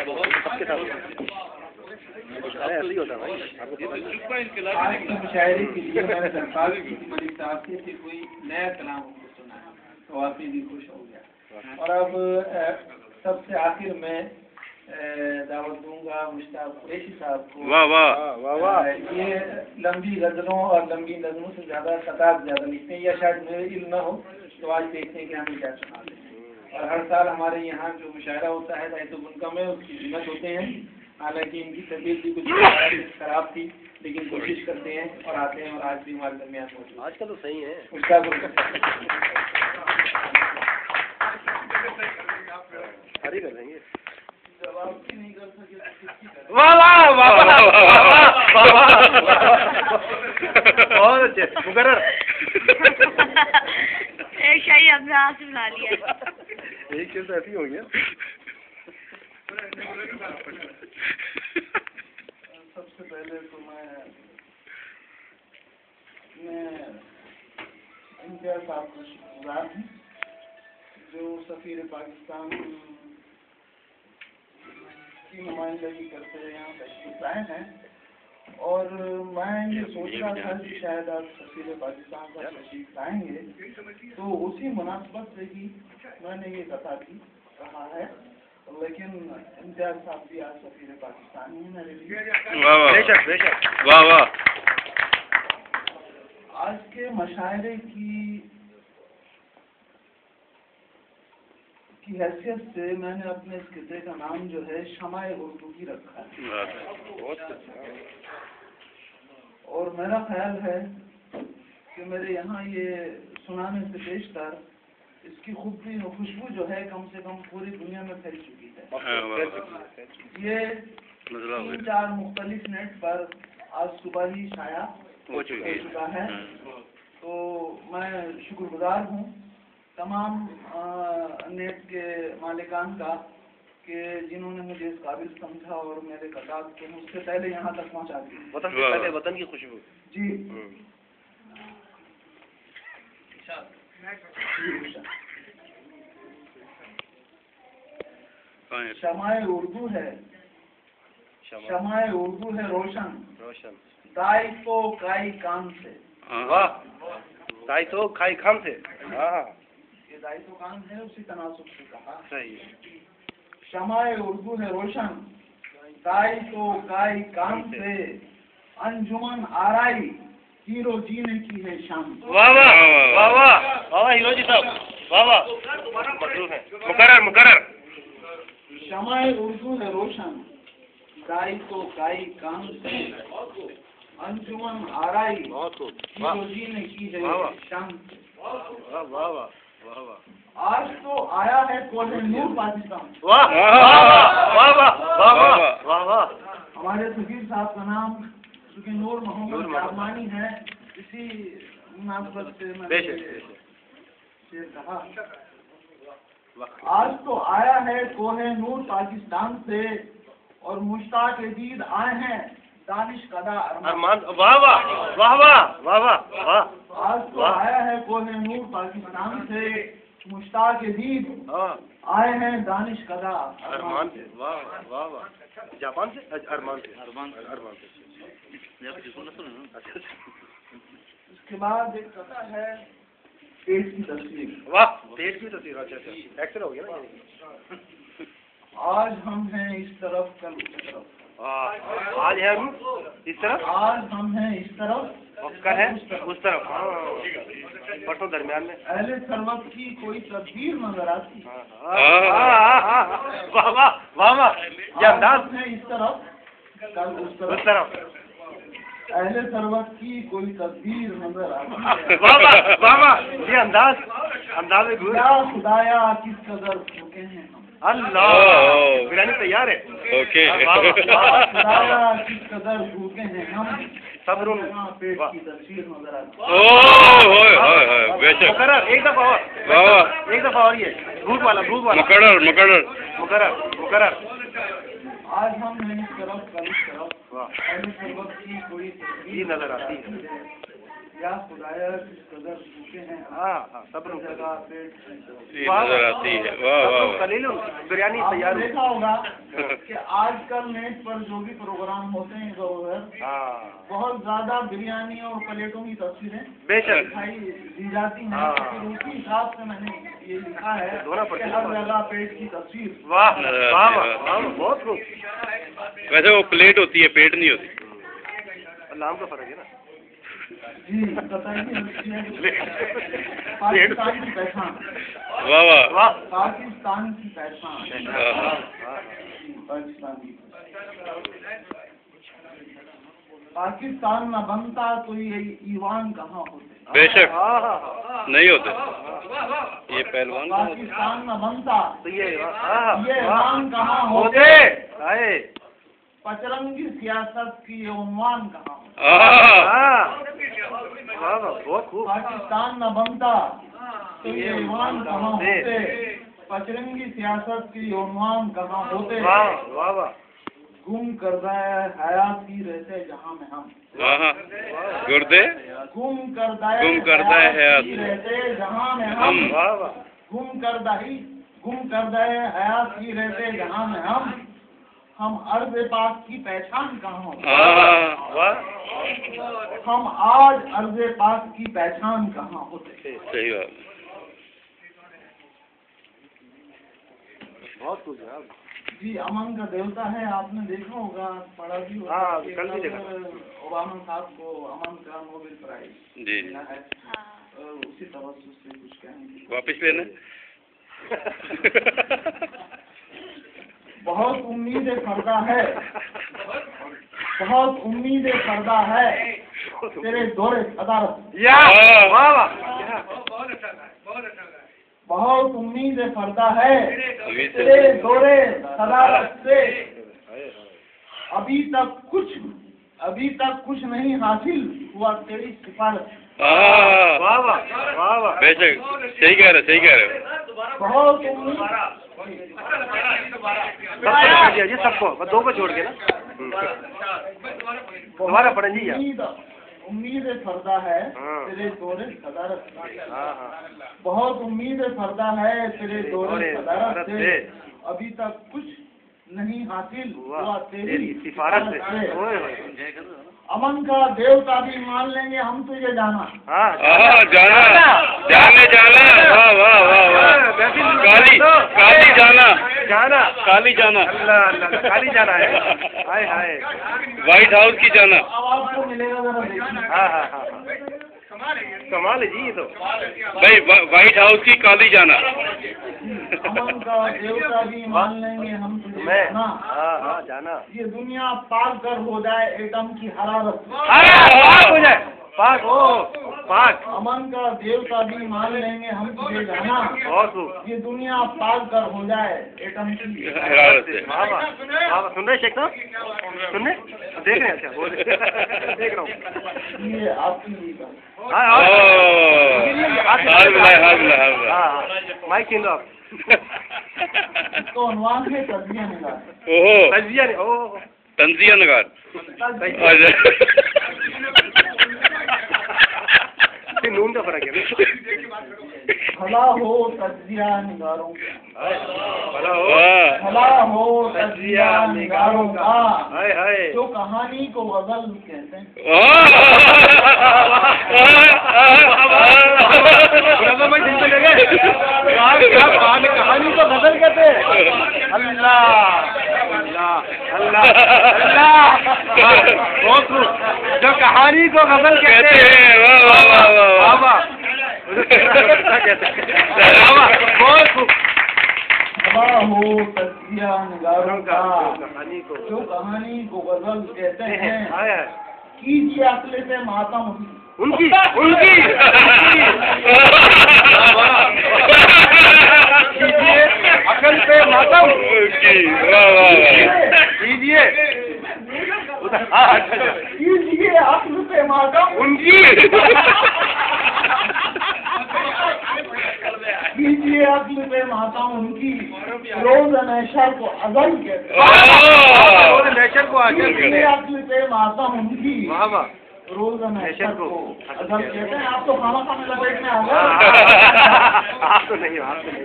सबके साथ ऐसे ही होता है भाई। आज की मुशायरे के लिए मैंने दरख्वास्त की थी मलिक साहब से कि कोई नया कलाम हमको सुनाए, तो वाकई भी खुश हो गया। और अब सबसे आखिर में दावत दूंगा मुश्ताक कुरैशी साहब को। वाह वाह वाह वाह। ये लंबी गजलों और लंबी नज़मों से ज़्यादा खताब ज़्यादा लिखते हैं, या शायद मेरे इल्म न हो, तो आज देखते हैं कि हमें क्या सुना दें। और हर साल हमारे यहाँ जो मुशायरा होता है तो उनका में उसकी जिम्मत होते हैं। हालांकि इनकी तबीयत भी कुछ खराब थी, लेकिन कोशिश करते हैं और आते हैं, और आज भी हमारे दरमियान मौजूद। आज का तो सही है उसका हरी कर देंगे। जवाब भी नहीं कर सके। वाह वाह वाह वाह वाह वाह बहुत अच्छे मुकर्रर। एक शाही अपने हाथ से बुला लिया। एक चीज ऐसी हो गया। सबसे पहले तो मैं इम्तियाज साहब को शुक्रगुजार हूँ जो सफ़ीर पाकिस्तान की नुमाइंदगी करते हुए यहाँ तशरीफ लाए हैं। और मैं ये सोच रहा था कि शायद आप सफ़ीर पाकिस्तान का तशरीफ लाएंगे, तो उसी मुनासबत से ही मैंने ये कथा की कहा है। लेकिन इम्तियाज साहब भी आज सफ़ीर पाकिस्तान ही मेरे लिए। बेशक बेशक वाह वाह। आज के मशायरे की हैसियत से मैंने अपने इस किस्से का नाम जो है शमाए उर्दू की रखा है। और मेरा ख्याल है कि मेरे यहाँ ये सुनाने से पेशतर इसकी खुशबू जो है कम से कम पूरी दुनिया में फैल चुकी है। ये 3-4 मुख्तलिफ नेट पर आज सुबह ही शाया हो चुका है। तो मैं शुक्रगुजार हूँ तमाम नेट के मालिकान का कि जिन्होंने मुझे इस काबिल समझा और मेरे कताब को मुझसे पहले यहाँ तक पहुँचा दी। वतन की खुशबू जी। शमाए उर्दू है, शमाए उर्दू है रोशन रोशन। दाई तो काई कान से। वाह। दाई तो खाई खाम से। हाँ ये दाई तो कान है, उसी तनासुब से कहा। सही है। शमाए उर्दू है रोशन, दाई तो काई कान से। अंजुमन आराई हीरो जीने की है शाम। वाह वाह वाह वाह वाह हीरो जी साहब वाह वाह। मसरूफ है मुकर्रर मुकर्रर। शमाए उर्दू है रोशन, दाई तो काई कान से। अंजुमन आराई हीरो जीने की है शाम। वाह वाह वाह वाह। आज तो आया है कोहिनूर पाकिस्तान। वाह वाह वाह वाह वाह वाह वाह। हमारे सफीर साहब का नाम नूर मोहम्मद जामानी है, इसी मुनासबत से मैंने शेर कहा। आज तो आया है कोहिनूर पाकिस्तान से और मुश्ताक दीद आए हैं दानिश कदा अरमान। वाह वाह वाह वाह वाह वाह। आज तो आया है कोहिनूर पाकिस्तान से मुश्ताक दीद आए हैं दानिश कदा अरमान से। वाह वाह वाह। जापान से अरमान से अरमान से। इसके बाद एक कथा है पेट की तस्वीर। वाह पेट की तस्वीर। अच्छा अच्छा एक्सरे हो गया ना। आज हम हैं इस तरफ कल उस तरफ। आज है हम इस तरफ, आज हम हैं इस तरफ और कल है उस तरफ। परसों दरमियान में अहले सरवत की कोई तस्वीर नजर आती। वाह वाह वाह वाह। ये अंदाज है इस तरफ कल उस तरफ। अहले सरवत की कोई तस्वीर नजर आती। वाह वाह वाह वाह। ये अंदाज में खुदाया किस कदर भूखे हैं। अल्लाह बिरयानी तैयार है। ओके। खुदाया किस कदर भूखे हैं हम। सब्र पेट की तस्वीर नजर आती। मुकर्रर एक दफा और। एक दफा और ये भूख वाला मुकर्रर। आज हम हैं इस तरफ कल इस तरफ। अहले सरवत की कोई तस्वीर नजर आती है। या खुदाया किस कदर भूखे हैं। सब जगह पेट ये नजर आती है। वाह वाह वाह। बिरयानी आपने तैयार देखा होगा कि आजकल नेट पर जो भी प्रोग्राम होते हैं इधर उधर बहुत ज्यादा बिरयानी और प्लेटों की तस्वीरें बेशक दिखाई दी जाती हैं। फिर उसी हिसाब से मैंने ये लिखा है कि हर जगह पेट की तस्वीर। वाह वाह वाह, बहुत खूब। वैसे वो प्लेट होती है, पेट नहीं होती। नाम का फर्क है ना। जी बताइए पाकिस्तान की पहचान। वाह वाह वाह पाकिस्तान की पहचान। पाकिस्तान न बनता तो ये ईवान कहाँ होते। बेशक नहीं होते ये पहलवान। पाकिस्तान न बनता तो ये ईवान कहाँ होते। पचरंगी सियासत की ये उन्वान कहाँ होते। बहुत खूब। पाकिस्तान न बनता तो ये ईवान कहाँ होते। पचरंगी सियासत की उन्वान कहाँ होते। वाह वाह वाह। गुम करदा हयात ही रहते जहाँ में हम। गुर्दे गुम करदा हयात ही रहते जहाँ में हम। हम। गुम करदा हयात ही रहते जहाँ में हम अर्ज़ पाक की पहचान कहाँ होते। हम आज अर्ज़ पाक की पहचान कहाँ होते। सही बात। बहुत खूब जी अमन का देवता है, आपने देखा होगा, पढ़ा भी होगा। कल भी देखा। ओबामा साहब को अमन का नोबेल प्राइज जी मिला है। उसी तवज्जुह से कुछ कहेंगे। वापिस लेना। बहुत उम्मीदें फरदा है, बहुत उम्मीदें फरदा है तेरे दौरे सदारत। बहुत उम्मीदें फरदा है तेरे दौरे सदारत से। अभी तक कुछ नहीं हासिल हुआ तेरी सिफारत। वाह वाह वाह वाह। बेशक सही कह रहे बहुत उम्मीद जी सबको दो को छोड़ के ना। हमारा पढ़े जी उम्मीद फरदा है तेरे दौरे सदारत। बहुत उम्मीद फरदा है तेरे दौरे सदारत से। अभी तक कुछ नहीं हासिल हुआ तेरी सिफारत से। अमन का देवता भी मान लेंगे हम तुझे जाना। जाना जाने जाना। वाह वाह वाह वाह। काली जाना काली जाना खाली जाना है। हाय हाय। व्हाइट हाउस की जाना। अब आपको मिलेगा जरा देखिए। कमाल है जी ये तो। भाई व्हाइट हाउस की काली जाना। अमन का देवता भी मान लेंगे हम तुझे जाना। जाना। ये दुनिया पाक कर हो जाए एटम की हरारत। पाक हो जाए। पाक पाक। अमन का देवता भी मान लेंगे हम तुझे जाना। बहुत खूब। ये दुनिया पाक कर हो जाए एटम की हरारत से। सुन रहे शेख साहब? सुन रहे? देख रहे हैं? अच्छा देख रहा हूँ। ये आपकी माइक छीन लो आप। इसको अनुमान है तजिया निगार। तंजिया नगार। नून का फर्क है। भला हो तजिया निगारों का। भला हो तजिया निगारों का। हाय हाय। जो कहानी को गजल कहते हैं। कहानी को गजल कहते हैं। अल्लाह अल्लाह अल्लाह अल्लाह। बहुत खूब। जो कहानी को गजल कहते हैं। बहुत खूब। भला हो तजिया निगारों का। कहानी को जो कहानी को गजल कहते हैं। हाय हाय। कीजिए अक्ल पे मातम उनकी कीजिए अकल पे मातम कीजिए अक्ल पे मातम उनकी कीजिए अक्ल पे मातम उनकी। रोज नशर को अजल कहते हैं। नेचर को आगे कीजिए अक्ल पे मातम उनकी। वाह वाह। रोज में नेशन को। असल कहते हैं आप तो खाना खाने लपेट में आ गए। आप तो नहीं हो, आप तो नहीं हो।